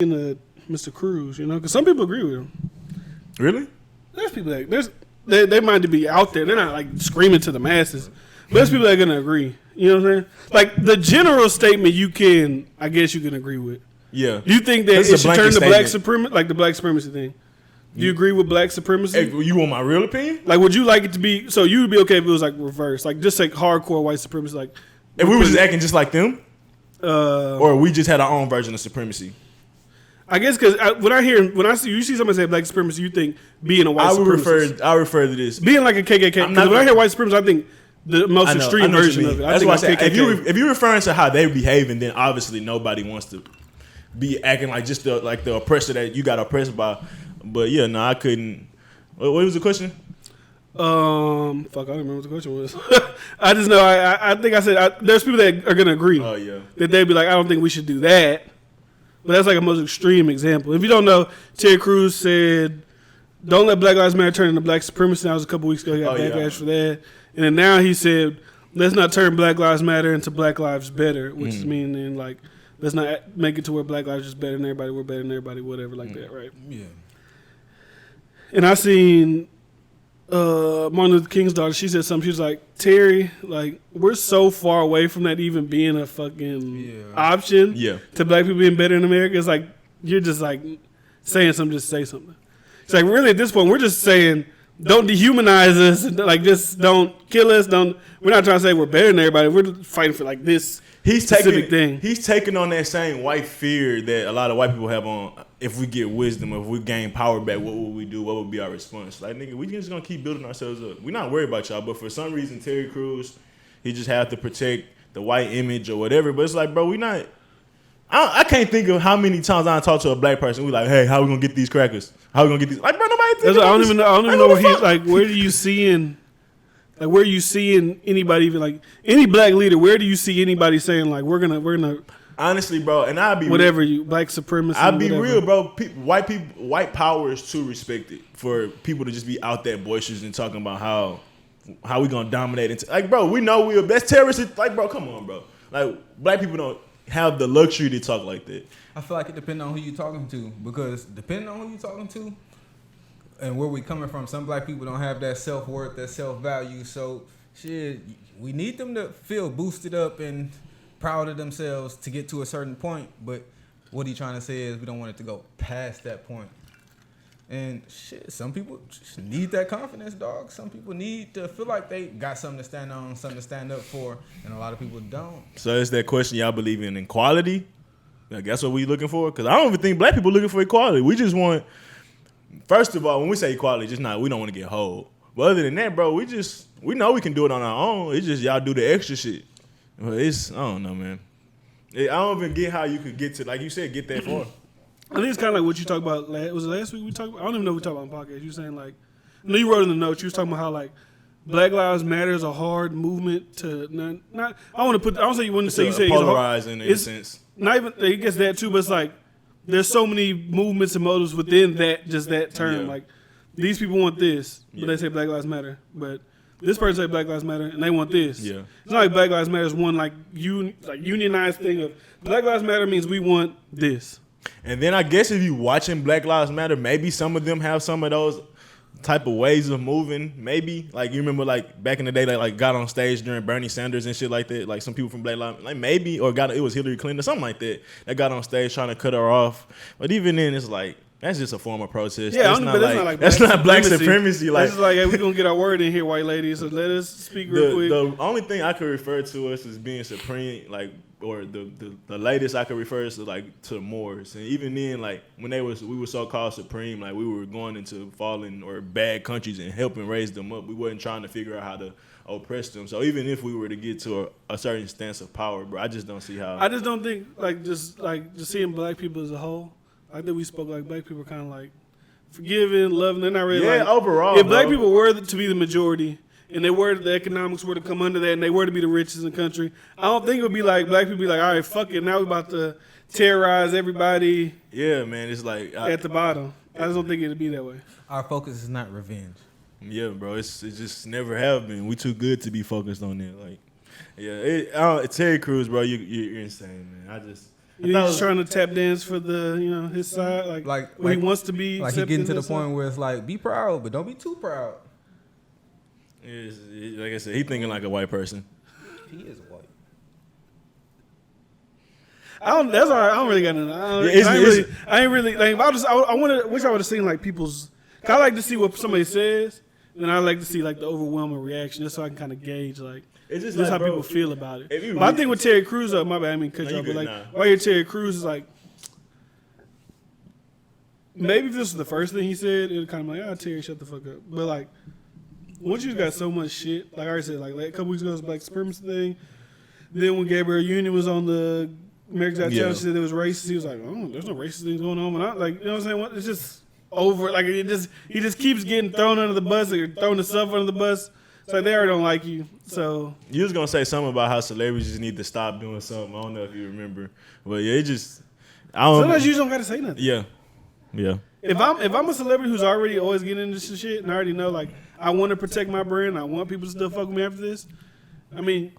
into Mr. Cruz, because some people agree with him. Really? There's people they might be out there. They're not like screaming to the masses, but there's people that are gonna agree. You know what I'm saying? Like the general statement, I guess you can agree with. Yeah. Do you think that That's it should turn to black statement. supremacy, like the black supremacy thing? Do you agree with black supremacy? Hey, you want my real opinion? Like, would you like it to be? So you would be okay if it was like reverse, like just like hardcore white supremacy, like If we were just acting just like them, uh, or we just had our own version of supremacy. I guess because when I see you see somebody say black supremacy, you think being a white supremacist. I refer to this Being like a KKK. Because when I hear white supremacy, I think the most extreme version of it. That's why I say if you're referring to how they're behaving, then obviously nobody wants to be acting like just the oppressor that you got oppressed by. But yeah, no, I couldn't. What was the question? Fuck, I don't remember what the question was. I just know I think I said there's people that are gonna agree. Oh yeah. That they'd be like, I don't think we should do that. But that's like a most extreme example. If you don't know, Terry Crews said, "Don't let Black Lives Matter turn into black supremacy." That was a couple weeks ago. He got backlash for that. And then now he said, "Let's not turn Black Lives Matter into Black Lives Better," which is meaning like let's not make it to where Black lives is better than everybody, we're better than everybody, whatever like that, right? Yeah. And I seen Martin Luther King's daughter. She said something. She was like, "Terry, like we're so far away from that even being a fucking option. To black people being better in America. It's like you're just like saying something. Just say something. It's like really at this point we're just saying don't dehumanize us. And, like just don't kill us. We're not trying to say we're better than everybody. We're fighting for like this specific thing. He's taking on that same white fear that a lot of white people have on. If we get wisdom, if we gain power back, what would we do? What would be our response? Like, nigga, we just gonna keep building ourselves up. We're not worried about y'all, but for some reason, Terry Crews, he just have to protect the white image or whatever. But it's like, bro, we not. I can't think of how many times I talk to a black person. We like, hey, how we gonna get these crackers? How we gonna get these? Like, bro, nobody. I don't even know where he's like. Where do you seeing? Like, where are you seeing anybody even like any black leader? Where do you see anybody saying like we're gonna honestly, bro, and I'd be whatever you black supremacy. I'd be real, bro. White power is too respected for people to just be out there boisterous and talking about how we gonna dominate. Like, bro, we know we're best terrorists. Like, bro, come on, bro. Like, black people don't have the luxury to talk like that. I feel like it depends on who you're talking to, because depending on who you're talking to and where we coming from, some black people don't have that self-worth, that self-value. So shit, we need them to feel boosted up and proud of themselves to get to a certain point, but what he trying to say is we don't want it to go past that point. And shit, some people just need that confidence, dog. Some people need to feel like they got something to stand on, something to stand up for, and a lot of people don't. So it's that question, y'all believe in equality? Like, that's what we looking for? Because I don't even think black people looking for equality. We just want, first of all, when we say equality, we don't want to get whole. But other than that, bro, we know we can do it on our own. It's just y'all do the extra shit. But I don't know, man. I don't even get how you could get to, like you said, get that far. I think it's kind of like what you talked about. Was it last week we talked about? I don't even know what we talked about on the podcast. You were saying like, I know you wrote in the notes. You was talking about how like Black Lives Matter is a hard movement to not. I don't say you wouldn't say you say polarizing in a sense. Not even I guess that too, but it's like there's so many movements and motives within that term. Yeah. Like these people want this, but they say Black Lives Matter, but this person say Black Lives Matter and they want this. Yeah. It's not like Black Lives Matter is one like unionized thing of Black Lives Matter means we want this. And then I guess if you watching Black Lives Matter, maybe some of them have some of those type of ways of moving. Maybe like you remember like back in the day, like got on stage during Bernie Sanders and shit like that. Like some people from Black Lives, like maybe it was Hillary Clinton or something like that got on stage trying to cut her off. But even then, it's like that's just a form of protest. Yeah, that's not black supremacy. Like, it's like, hey, we're gonna get our word in here, white ladies. So let us speak real quick. The only thing I could refer to us as being supreme, like, or the latest I could refer us to like to the Moors, and even then, like when we were so called supreme, like we were going into fallen or bad countries and helping raise them up. We wasn't trying to figure out how to oppress them. So even if we were to get to a certain stance of power, bro, I just don't see how. I just don't think just seeing black people as a whole. I think we spoke like black people are kind of like forgiving, loving. They're not really overall. If black people were to be the majority and the economics were to come under that and they were to be the richest in the country, I don't think it would be like black people be like, all right, fuck it, now we're about to terrorize everybody. Yeah, man, it's like at the bottom. I just don't think it'd be that way. Our focus is not revenge. Yeah, bro, it just never have been. We too good to be focused on that. Like, yeah, Terry Crews, bro, you're insane, man. He's just trying to tap dance for the his side, like he wants to be. Like he getting to the point where it's like, be proud, but don't be too proud. Like I said, he thinking like a white person. He is white. That's all right. I don't really got nothing. I ain't really like. I wish I would have seen like people's. I like to see what somebody says, and I like to see like the overwhelming reaction, just so I can kind of gauge like. It's just how people feel about it. But I think with Terry Crews, my bad, I mean cut you off, but like why your Terry Crews is like. Maybe if this was the first thing he said, it would kind of be like, Terry, shut the fuck up. But like, once you got so much shit, like I already said, like a couple weeks ago, it was Black supremacy thing. Then when Gabrielle Union was on the America's Got Talent, she said it was racist. He was like, oh, there's no racist things going on. And I, like, you know what I'm saying? It's just over. Like, he just keeps getting thrown under the bus or throwing himself under the bus. It's like they already don't like you. So you was gonna say something about how celebrities just need to stop doing something. I don't know if you remember, but yeah, it just. Sometimes you just don't gotta say nothing. Yeah. If I'm a celebrity who's already always getting into this shit and I already know like I want to protect my brand, I want people to still fuck with me after this. I mean,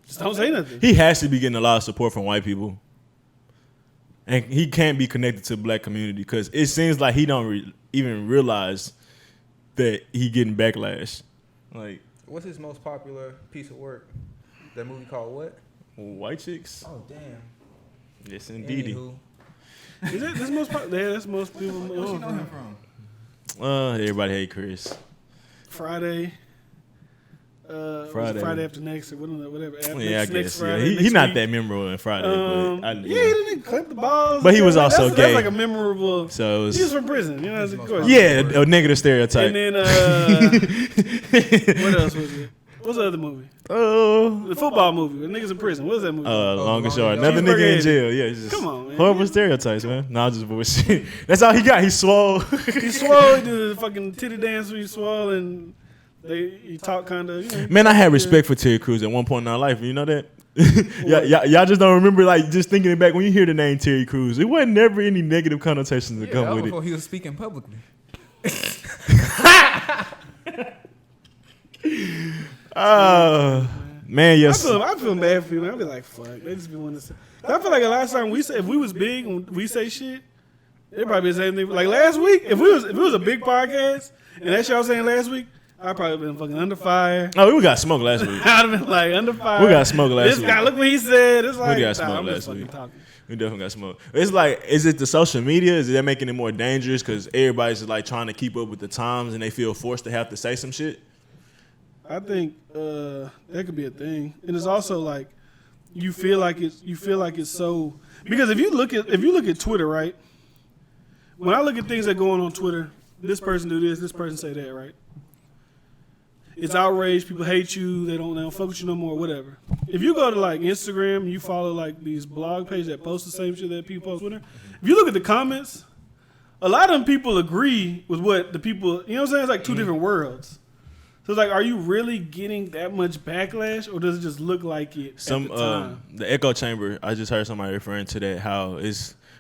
just don't say nothing. He has to be getting a lot of support from white people, and he can't be connected to the black community because it seems like he don't even realize that he getting backlash. Like, what's his most popular piece of work? That movie called what? White Chicks. Oh damn. Yes, indeed. Is it that's most popular? Yeah, that's most people. Where you know him from? Everybody hate Chris. Friday. Friday after next or whatever. I guess. Friday, He not that memorable in Friday. But he didn't clip the balls. But he was also gay. That's like a memorable. So he was from prison. You know, of course. Yeah, a negative stereotype. And then what else was it? What's the other movie? The football movie with niggas in prison. What was that movie? Long and Short. Another nigga in jail. Yeah, just come on, man. Horrible stereotypes, man. Nah, just bullshit. That's all he got. He swole. He swole. He did the fucking titty dance when he swole and he talk kind of. Man, I had respect for Terry Crews at one point in our life. You know that? y'all just don't remember, like, just thinking it back when you hear the name Terry Crews. It wasn't never any negative connotations that come with it. Before he was speaking publicly. Man, yes. I feel bad for people. I be like, fuck. They just be wanting to say. I feel like the last time if we was big and we say shit, they probably the same thing. Like last week, if it was a big podcast and that's y'all saying last week, I'd probably been fucking under fire. Oh, we got smoked last week. I'd have been like under fire. We got smoked last week. This guy, look what he said. It's like, we got smoked last week. Talking. We definitely got smoked. It's like, is it the social media? Is that making it more dangerous because everybody's like trying to keep up with the times and they feel forced to have to say some shit? I think that could be a thing, and it's also like you feel like it's so because if you look at Twitter, right? When I look at things that go on Twitter, this person do this person say that, right? It's outrage. People hate you. They don't fuck with you no more. Whatever. If you go to like Instagram, you follow like these blog pages that post the same shit that people post on Twitter. If you look at the comments, a lot of them people agree with what the people. You know what I'm saying? It's like two different worlds. So it's like, are you really getting that much backlash, or does it just look like it? At the time? The echo chamber. I just heard somebody referring to that. How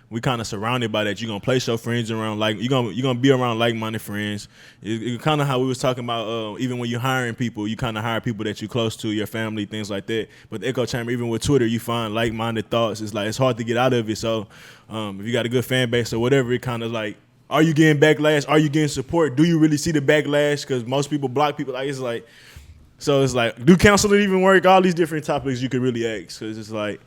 we kind of surrounded by that. You're gonna place your friends around, like you're gonna be around like-minded friends. It's kind of how we was talking about. Even when you're hiring people, you kind of hire people that you're close to, your family, things like that. But the echo chamber, even with Twitter, you find like-minded thoughts. It's like it's hard to get out of it. So if you got a good fan base or whatever, it kind of like. Are you getting backlash? Are you getting support? Do you really see the backlash? Because most people block people. Like it's like, so it's like, do counseling even work? All these different topics you could really ask. Because it's like,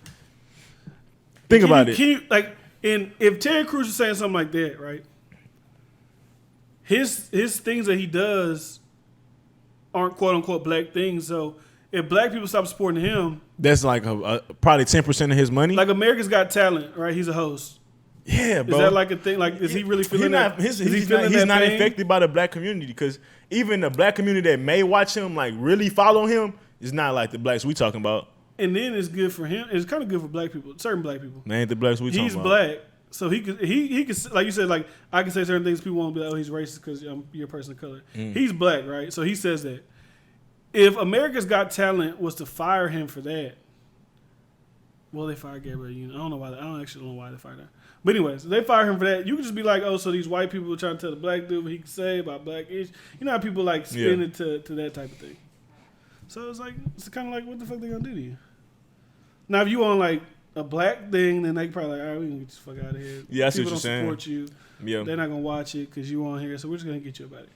think about it. Can you like, and if Terry Crews is saying something like that, right? His things that he does aren't quote unquote black things. So if black people stop supporting him, that's like probably 10% of his money. Like America's Got Talent, right? He's a host. Yeah, bro. Is that like a thing? Like, is he really feeling that? He's not affected by the black community because even the black community that may watch him, like really follow him, is not like the blacks we talking about. And then it's good for him. It's kind of good for black people, certain black people. They ain't the blacks we talking about. He's black, so he could like you said, like I can say certain things. People won't be like, oh, he's racist because you're a person of color. He's black, right? So he says that. If America's Got Talent was to fire him for that, well, they fired Gabrielle Union. I don't actually know why they fired her. But anyways, they fire him for that. You can just be like, oh, so these white people are trying to tell the black dude what he can say about black issues. You know how people like spin it to that type of thing. So it's like, it's kind of like, what the fuck they gonna do to you? Now, if you on like a black thing, then they probably like, all right, we can get this fuck out of here. Yeah, I see People what you're saying. Support you. Yeah, they're not gonna watch it because you on here, so we're just gonna get you about it.